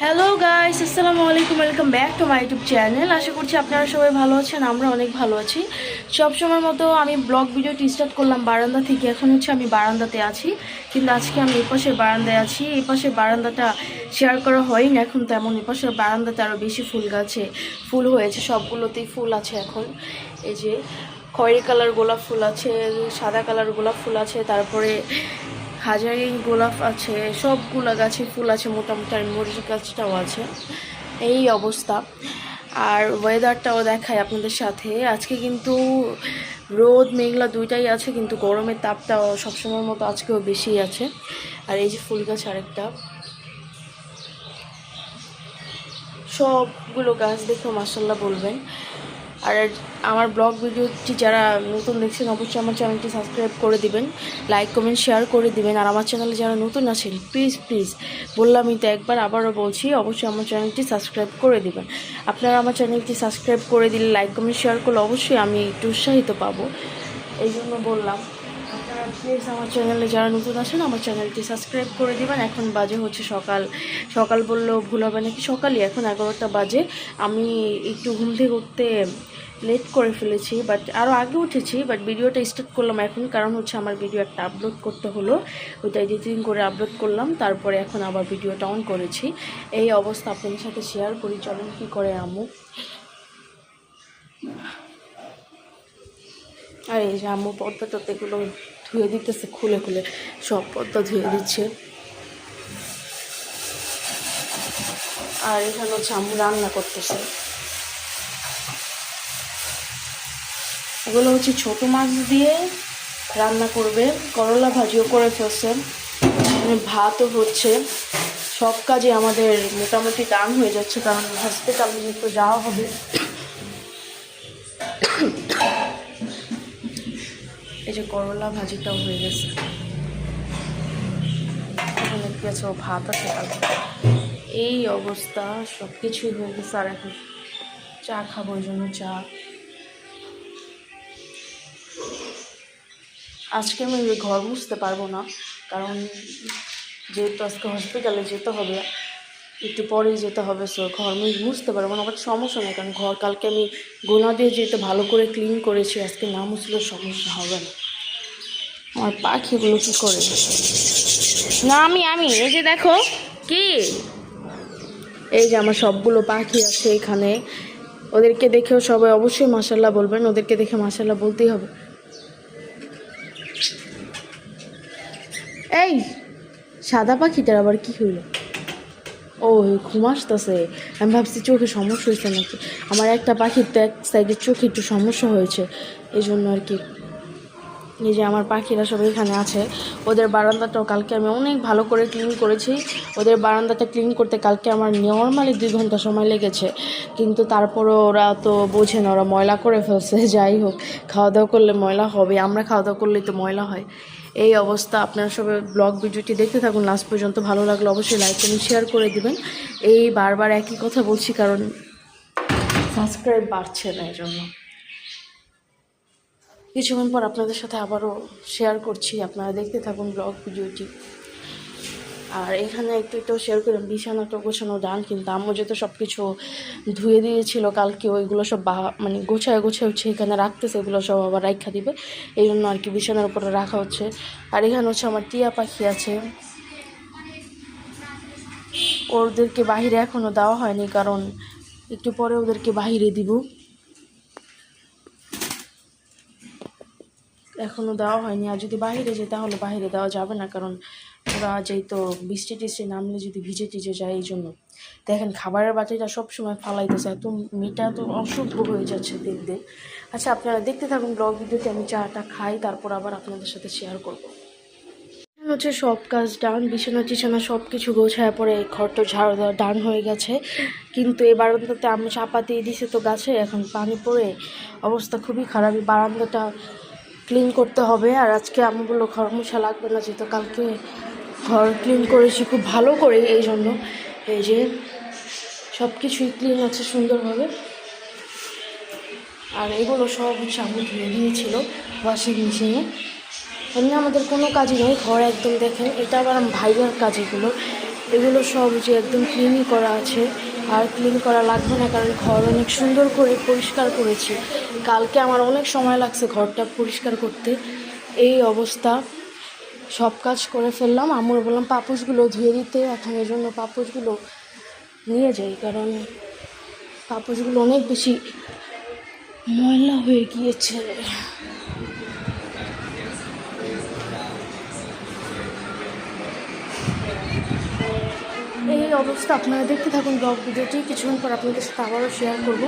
Hello guys, আসসালামু আলাইকুম। Welcome back to my YouTube channel. আশা করছি আপনারা সবাই ভালো আছেন, আমরা অনেক ভালো আছি। সবসময়ের মতো আমি ব্লগ ভিডিওটি স্টার্ট করলাম বারান্দা থেকে। এখন আমি বারান্দাতে আছি, কিন্তু আজকে আমি এপাশের বারান্দায় আছি। এপাশের বারান্দাটা শেয়ার করা হয়নি এখন তেমন। এপাশের বারান্দাতে আরও বেশি ফুল গাছে ফুল হয়েছে, সবগুলোতেই ফুল আছে এখন। এই যে খয়েরি কালার গোলাপ ফুল আছে, সাদা কালার গোলাপ ফুল আছে, তারপরে হাজারি গোলাপ আছে, সবগুলো গাছে ফুল আছে মোটামুটি। আর মরিচ গাছটাও আছে। এই অবস্থা। আর ওয়েদারটাও দেখায় আপনাদের সাথে। আজকে কিন্তু রোদ মেঘলা দুইটাই আছে, কিন্তু গরমের তাপটাও সবসময়ের মতো আজকেও বেশি আছে। আর এই যে ফুল গাছ আরেকটা, সবগুলো গাছ দেখেও মাশাআল্লাহ বলবেন। আর আমার ব্লগ ভিডিওটি যারা নতুন দেখছেন অবশ্যই আমার চ্যানেলটি সাবস্ক্রাইব করে দিবেন, লাইক কমেন্ট শেয়ার করে দিবেন। আর আমার চ্যানেলে যারা নতুন আছেন প্লিজ বললামই তো একবার, আবারও বলছি, অবশ্যই আমার চ্যানেলটি সাবস্ক্রাইব করে দিবেন। আপনারা আমার চ্যানেলটি সাবস্ক্রাইব করে দিলে, লাইক কমেন্ট শেয়ার করলে অবশ্যই আমি একটু উৎসাহিত পাবো, এই জন্য বললাম। আপনারা প্লিজ আমার চ্যানেলে যারা নতুন আছেন আমার চ্যানেলটি সাবস্ক্রাইব করে দিবেন। এখন বাজে হচ্ছে সকাল বললেও ভুল হবে নাকি, সকালই, এখন 11টা বাজে। আমি একটু ঘুম থেকে উঠতে লেট করে ফেলেছি, বাট আরও আগে উঠেছি, বাট ভিডিওটা স্টার্ট করলাম এখন, কারণ আমার ভিডিও একটা আপলোড করতে হলো, ওইটা এডিটিং করে আপলোড করলাম, তারপরে এখন আবার ভিডিওটা অন করেছি। এই অবস্থা আপনাদের সাথে শেয়ার করি, চলেন কী করে আম্মু। আর এই যে আম্মু পদ্মা টদ্মাগুলো ধুয়ে দিতেছে, খুলে সব পদ্মা ধুয়ে দিচ্ছে। আর এখানে আম্মু রান্না করতেছে। এগুলো ছোটো মাছ দিয়ে রান্না করবে, করলা ভাজিও করে ফেলছে, ভাতও হচ্ছে। সব কাজে আমাদের মোটামুটি ডান হয়ে যাচ্ছে, কারণ হসপিটালে একটু যাওয়া হবে। এই যে করলা ভাজিটাও হয়ে গেছে, এখানে কি আছে, ও ভাত আছে। এই অবস্থা, সব কিছুই হয়ে গেছে। আর এখন চা খাবো, ওই জন্য চা। আজকে আমি ঘর মুছতে পারবো না, কারণ যেহেতু আজকে হসপিটালে যেতে হবে, একটু পরেই যেতে হবে, সো ঘর মুছতে পারবো না। বাট সমস্যা নেই, কারণ ঘর কালকে আমি গোনা দিয়ে যেহেতু ভালো করে ক্লিন করেছি, আজকে না মুছলেও সমস্যা হবে না। আমার পাখিগুলো কী করে না, আমি এই যে দেখো কি, এই যে আমার সবগুলো পাখি আছে এখানে। ওদেরকে দেখেও সবাই অবশ্যই মাশাআল্লাহ বলবেন, ওদেরকে দেখে মাশাআল্লাহ বলতেই হবে। এই সাদা পাখিটার আবার কি হইল? ও ঘুম আসতেছে। আমি ভাবছি চোখে সমস্যা হয়েছে নাকি। আমার একটা পাখির তো এক সাইডের চোখে একটু সমস্যা হয়েছে, এই জন্য আর কি। এই যে আমার পাখিরা সব এখানে আছে। ওদের বারান্দাটাও কালকে আমি অনেক ভালো করে ক্লিন করেছি। ওদের বারান্দাটা ক্লিন করতে কালকে আমার নর্মালি 2 ঘন্টা সময় লেগেছে, কিন্তু তারপরও ওরা তো বোঝে না, ওরা ময়লা করে ফেলছে। যাই হোক, খাওয়া দাওয়া করলে ময়লা হবে, আমরা খাওয়া দাওয়া করলেই তো ময়লা হয়। এই অবস্থা। আপনারা সবাই ব্লগ ভিডিওটি দেখতে থাকুন লাস্ট পর্যন্ত। ভালো লাগলে অবশ্যই লাইক কমেন্ট শেয়ার করে দিবেন। এই বারবার একই কথা বলছি, কারণ সাবস্ক্রাইব বাড়ছে না, এই জন্য। কিছুক্ষণ পর আপনাদের সাথে আবারও শেয়ার করছি, আপনারা দেখতে থাকুন ব্লগ ভিডিওটি। আর এখানে একটু শেয়ার করলাম, বিছানাটা গোছানো ডান, কিন্তু আম্মু যেহেতু সব কিছু ধুয়ে দিয়েছিল কালকে, ওইগুলো সব মানে গোছায় হচ্ছে এখানে রাখতেছে, এগুলো সব আবার রাখা দিবে, এই জন্য আর কি বিছানার উপরে রাখা হচ্ছে। আর এখানে আমার টিয়া পাখি আছে, ওদেরকে বাহিরে এখনও দেওয়া হয়নি, কারণ একটু পরে ওদেরকে বাহিরে দিব। এখনও দেওয়া হয়নি। আর যদি বাইরে যেতে তাহলে বাইরে দেওয়া যাবে না, কারণ ওরা যেহেতু বৃষ্টি টিষ্টি নামলে যদি ভিজে টিজে যায়, এই জন্য। দেখেন খাবারের বাটিটা সবসময় ফালাইতেছে, এত মিটা তো অশুদ্ধ হয়ে যাচ্ছে দেখতে। আচ্ছা, আপনারা দেখতে থাকুন ব্লগ ভিডিওতে। আমি চাটা খাই, তারপর আবার আপনাদের সাথে শেয়ার করব। সব কাজ ডান, বিছানা সব কিছু গোছায় পরে ঘরটা ঝাড়ু দেওয়া ডান হয়ে গেছে, কিন্তু এই বারান্দাতে আমি চাপা দিয়ে দিছে তো গাছে, এখন পানি পড়ে অবস্থা খুবই খারাপ। এই বারান্দাটা ক্লিন করতে হবে। আর আজকে আমগুলো ঘর মোছা লাগবে না, যেহেতু কালকে ঘর ক্লিন করেছি খুব ভালো করে, এই জন্য। এই যে সব কিছুই ক্লিন আছে সুন্দরভাবে। আর এগুলো সব আমি ধুয়ে দিয়েছিল ওয়াশিং মেশিনে। এমনি আমাদের কোনো কাজই নেই, ঘর একদম দেখেন, এটা আবার ভাইয়ার কাজ এগুলো। এগুলো সব যে একদম ক্লিনই করা আছে, আর ক্লিন করা লাগবে না কারণ ঘর অনেক সুন্দর করে পরিষ্কার করেছি। কালকে আমার অনেক সময় লাগছে ঘরটা পরিষ্কার করতে। এই অবস্থা, সব কাজ করে ফেললাম। আমরা বললাম পাপোশগুলো ধুয়ে দিতে, এখন এই জন্য পাপোশগুলো নিয়ে যাই কারণ পাপোশগুলো অনেক বেশি ময়লা হয়ে গিয়েছে। এই অবস্থা, আপনারা দেখতে থাকুন ব্লগ ভিডিওটি। কিছুক্ষণ পর আপনাদের সাথে আবারও শেয়ার করবো।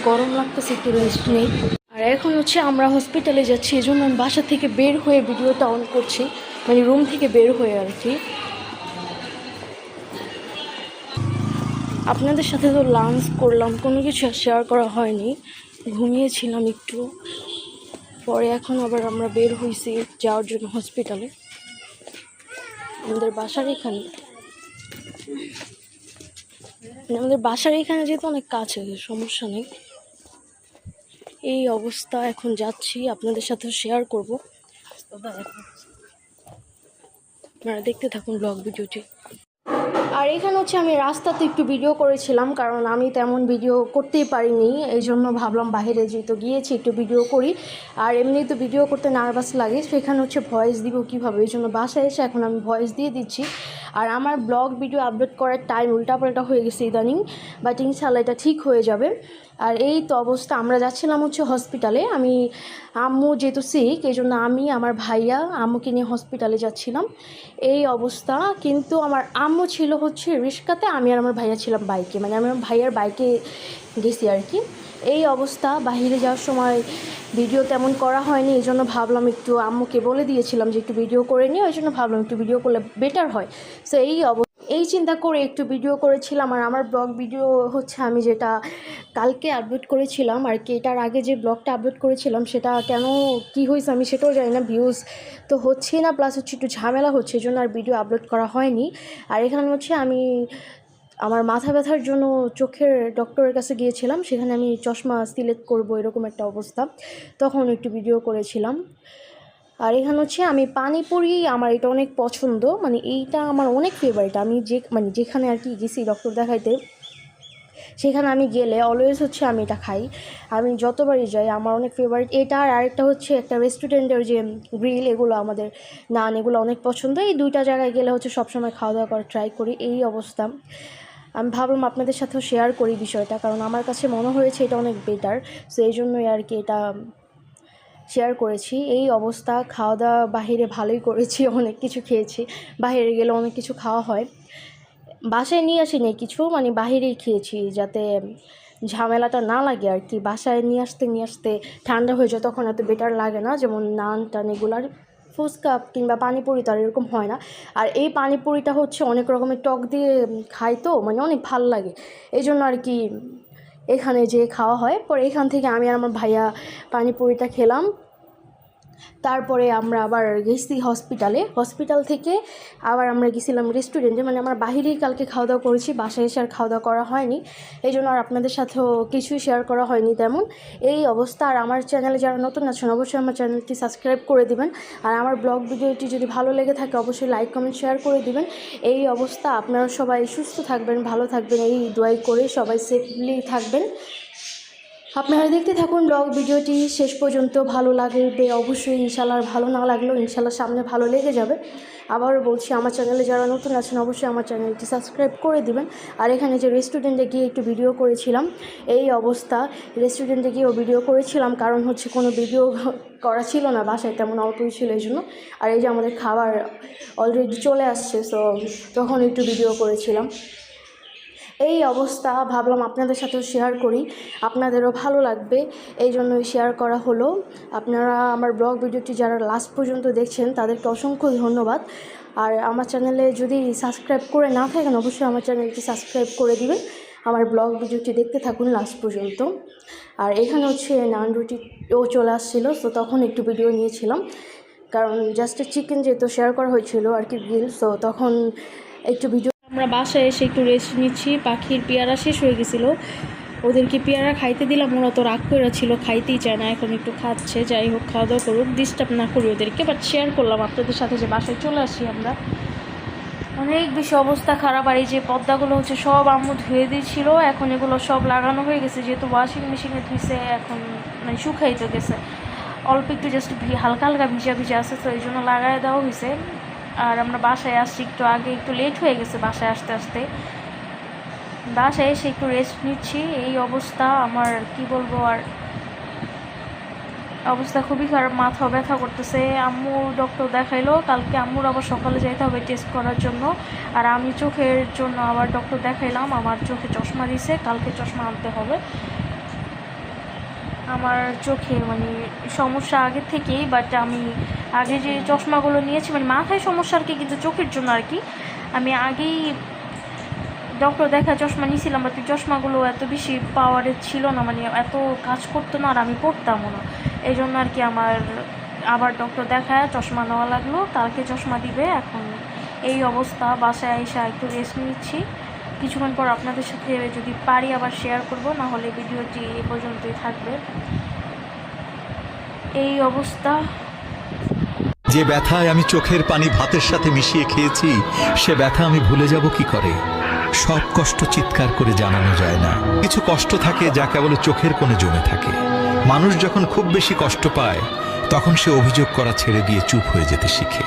গরম লাগতেছে, একটু রেস্ট নেই। আর এখন হচ্ছে আমরা হসপিটালে যাচ্ছি, এই জন্য আমি বাসা থেকে বের হয়ে ভিডিওটা অন করছি, মানে রুম থেকে বের হয়ে আর কি। আপনাদের সাথে তো লাঞ্চ করলাম, কোনো কিছু শেয়ার করা হয়নি, ঘুমিয়েছিলাম একটু। পরে এখন আবার আমরা বের হয়েছি যাওয়ার জন্য হসপিটালে। আমাদের বাসার এখানে যেহেতু অনেক কাছে, সমস্যা নেই। এই অবস্থা, এখন যাচ্ছি, আপনাদের সাথেও শেয়ার করব। আপনারা দেখতে থাকুন ব্লগ ভিডিওটি। আর এখানে হচ্ছে আমি রাস্তাতে একটু ভিডিও করেছিলাম কারণ আমি তেমন ভিডিও করতেই পারিনি, এই জন্য ভাবলাম বাইরে যেহেতু গিয়েছি একটু ভিডিও করি। আর এমনি তো ভিডিও করতে নার্ভাস লাগে, সেখানে হচ্ছে ভয়েস দিব কীভাবে, এই জন্য বাসায় এসে এখন আমি ভয়েস দিয়ে দিচ্ছি। আর আমার ব্লগ ভিডিও আপলোড করার টাইম উল্টাপাল্টা হয়ে গেছে ইদানিং, বাট ইনশাল্লাহ এটা ঠিক হয়ে যাবে। আর এই তো অবস্থা, আমরা যাচ্ছিলাম হচ্ছে হসপিটালে। আম্মু যেহেতু সিক, এই জন্য আমি আমার ভাইয়া আম্মুকে নিয়ে হসপিটালে যাচ্ছিলাম। এই অবস্থা, কিন্তু আমার আম্মু ছিল হচ্ছে রিস্কাতে, আমি আর আমার ভাইয়া ছিলাম বাইকে, মানে আমি আমার ভাইয়ার বাইকে গেছি আর কি। এই অবস্থা, বাহিরে যাওয়ার সময় ভিডিও তেমন করা হয়নি, এই জন্য ভাবলাম একটু, আম্মুকে বলে দিয়েছিলাম যে একটু ভিডিও করে নিই, ওই জন্য ভাবলাম একটু ভিডিও করলে বেটার হয়। সো এই চিন্তা করে একটু ভিডিও করেছিলাম। আর আমার ব্লগ ভিডিও হচ্ছে আমি যেটা কালকে আপলোড করেছিলাম আর কি, এটার আগে যে ব্লগটা আপলোড করেছিলাম সেটা কেন কী হয়েছে আমি সেটাও জানি না, ভিউজ তো হচ্ছেই না, প্লাস হচ্ছে একটু ঝামেলা হচ্ছে, এই জন্য আর ভিডিও আপলোড করা হয়নি। আর এখানে হচ্ছে আমি আমার মাথা ব্যথার জন্য চোখের ডক্টরের কাছে গিয়েছিলাম, সেখানে আমি চশমা সিলেক্ট করব এরকম একটা অবস্থা, তখন একটু ভিডিও করেছিলাম। আর এখানে হচ্ছে আমি পানিপুরি, আমার এটা অনেক পছন্দ, মানে এইটা আমার অনেক ফেভারিট। আমি যেখানে আর কি গেছি ডক্টর দেখাইতে, সেখানে আমি গেলে অলওয়েজ হচ্ছে আমি এটা খাই, আমি যতবারই যাই আমার অনেক ফেভারিট এটা। আর আরেকটা হচ্ছে একটা রেস্টুরেন্টের যে গ্রিল, এগুলো আমাদের নান, এগুলো অনেক পছন্দ। এই দুইটা জায়গায় গেলে হচ্ছে সবসময় খাওয়া দাওয়া করার ট্রাই করি। এই অবস্থা, আমি ভাবলাম আপনাদের সাথেও শেয়ার করি বিষয়টা, কারণ আমার কাছে মনে হয়েছে এটা অনেক বেটার, সো এই জন্যই আর কি এটা শেয়ার করেছি। এই অবস্থা, খাওয়া দাওয়া বাহিরে ভালোই করেছি, অনেক কিছু খেয়েছি, বাইরে গেলে অনেক কিছু খাওয়া হয়। বাসায় নিয়ে আসিনি কিছু, মানে বাহিরেই খেয়েছি যাতে ঝামেলাটা না লাগে আর কি। বাসায় নিয়ে আসতে ঠান্ডা হয়ে যায়, তখন এত বেটার লাগে না, যেমন নান টান এগুলার। ফুচকা কিংবা পানিপুরি তো আর এরকম হয় না। আর এই পানিপুরিটা হচ্ছে অনেক রকমের টক দিয়ে খাই, তো মানে অনেক ভাল লাগে, এই জন্য আর কি এখানে যে খাওয়া হয়। পরে এখান থেকে আমি আর আমার ভাইয়া পানিপুরিটা খেলাম। তারপরে আমরা আবার গেছি হসপিটাল থেকে আবার আমরা গেছিলাম রেস্টুরেন্টে, মানে আমরা বাহিরেই কালকে খাওয়া দাওয়া করেছি, বাসায় এসে আর খাওয়া দাওয়া করা হয়নি, এই জন্য আর আপনাদের সাথেও কিছুই শেয়ার করা হয়নি তেমন। এই অবস্থা। আর আমার চ্যানেলে যারা নতুন আছেন অবশ্যই আমার চ্যানেলটি সাবস্ক্রাইব করে দিবেন। আর আমার ব্লগ ভিডিওটি যদি ভালো লেগে থাকে অবশ্যই লাইক কমেন্ট শেয়ার করে দিবেন। এই অবস্থা, আপনারা সবাই সুস্থ থাকবেন, ভালো থাকবেন, এই দোয়াই করে সবাই সেফলি থাকবেন। আপনারা দেখতে থাকুন ব্লগ ভিডিওটি শেষ পর্যন্ত, ভালো লাগবে অবশ্যই ইনশাল্লাহ, ভালো না লাগলেও ইনশাল্লাহ সামনে ভালো লেগে যাবে। আবারও বলছি, আমার চ্যানেলে যারা নতুন আছেন অবশ্যই আমার চ্যানেলটি সাবস্ক্রাইব করে দিবেন। আর এখানে যে রেস্টুরেন্টে গিয়ে একটু ভিডিও করেছিলাম, এই অবস্থা, রেস্টুরেন্টে গিয়েও ভিডিও করেছিলাম, কারণ হচ্ছে কোনো ভিডিও করা ছিল না বাসায়, তেমন অল্পই ছিল এই জন্য। আর এই যে আমাদের খাবার অলরেডি চলে আসছে, সো তখন একটু ভিডিও করেছিলাম। এই অবস্থা, ভাবলাম আপনাদের সাথেও শেয়ার করি, আপনাদেরও ভালো লাগবে, এই জন্যই শেয়ার করা হলো। আপনারা আমার ব্লগ ভিডিওটি যারা লাস্ট পর্যন্ত দেখছেন তাদেরকে অসংখ্য ধন্যবাদ। আর আমার চ্যানেলে যদি সাবস্ক্রাইব করে না থাকেন অবশ্যই আমার চ্যানেলটি সাবস্ক্রাইব করে দিবেন। আমার ব্লগ ভিডিওটি দেখতে থাকুন লাস্ট পর্যন্ত। আর এখানে হচ্ছে নান রুটিও চলে আসছিলো, তো তখন একটু ভিডিও নিয়েছিলাম, কারণ জাস্ট চিকেন যেহেতু শেয়ার করা হয়েছিল আর কি গ্রিল, সো তখন একটু ভিডিও। আমরা বাসায় এসে একটু রেস্ট নিচ্ছি, পাখির পেয়ারা শেষ হয়ে গেছিলো, ওদেরকে পেয়ারা খাইতে দিলাম, ওরা তো রাগ করে ছিল, খাইতেই চায় না, এখন একটু খাচ্ছে। যাই হোক, খাওয়া দাওয়া করুক, ডিস্টার্ব না করি ওদেরকে, বাট শেয়ার করলাম আপনাদের সাথে যে বাসায় চলে আসি আমরা। অনেক বেশি অবস্থা খারাপ। আর এই যে পর্দাগুলো হচ্ছে সব আম্মু ধুয়ে দিয়েছিল, এখন এগুলো সব লাগানো হয়ে গেছে, যেহেতু ওয়াশিং মেশিনে ধুইছে এখন মানে শুকাইতে গেছে, অল্প একটু জাস্ট হালকা হালকা ভিজা ভিজা আছে, তো এই জন্য লাগাই দেওয়া হয়েছে। আর আমরা বাসায় আসছি একটু আগে, একটু লেট হয়ে গেছে বাসায় আসতে আসতে। বাসায় এসে একটু রেস্ট নিচ্ছি। এই অবস্থা আমার, কি বলবো আর, অবস্থা খুবই খারাপ, মাথা ব্যথা করতেছে। আম্মু ডক্টর দেখাইলো, কালকে আম্মুর আবার সকালে যেতে হবে টেস্ট করার জন্য। আর আমি চোখের জন্য আবার ডক্টর দেখাইলাম, আমার চোখে চশমা দিছে, কালকে চশমা আনতে হবে। আমার চোখে মানে সমস্যা আগে থেকেই, বাট আমি আগে যে চশমাগুলো নিয়েছি মানে মাথায় সমস্যা আর কি, কিন্তু চোখের জন্য আর কি আমি আগেই ডক্টর দেখা চশমা নিয়েছিলাম, বাট চশমাগুলো এত বেশি পাওয়ারের ছিল না, মানে এত কাজ করতো না, আর আমি পড়তামও না। এই জন্য আর কি আমার আবার ডক্টর দেখায় চশমা নেওয়া লাগলো, কালকে চশমা দিবে। এখন এই অবস্থা, বাসায় এসে একটু রেস্ট নিচ্ছি। কিছুক্ষণ পর আপনাদের সাথে যদি পারি আবার শেয়ার করব, না হলে ভিডিওটি এ পর্যন্তই থাকবে। এই অবস্থা। যে ব্যথায় আমি চোখের পানি ভাতের সাথে মিশিয়ে খেয়েছি, সে ব্যথা আমি ভুলে যাব কি করে? সব কষ্ট চিৎকার করে জানানো যায় না। কিছু কষ্ট থাকে যা কেবল চোখের কোণে জমে থাকে। মানুষ যখন খুব বেশি কষ্ট পায়, তখন সে অভিযোগ করা ছেড়ে দিয়ে চুপ হয়ে যেতে শিখে।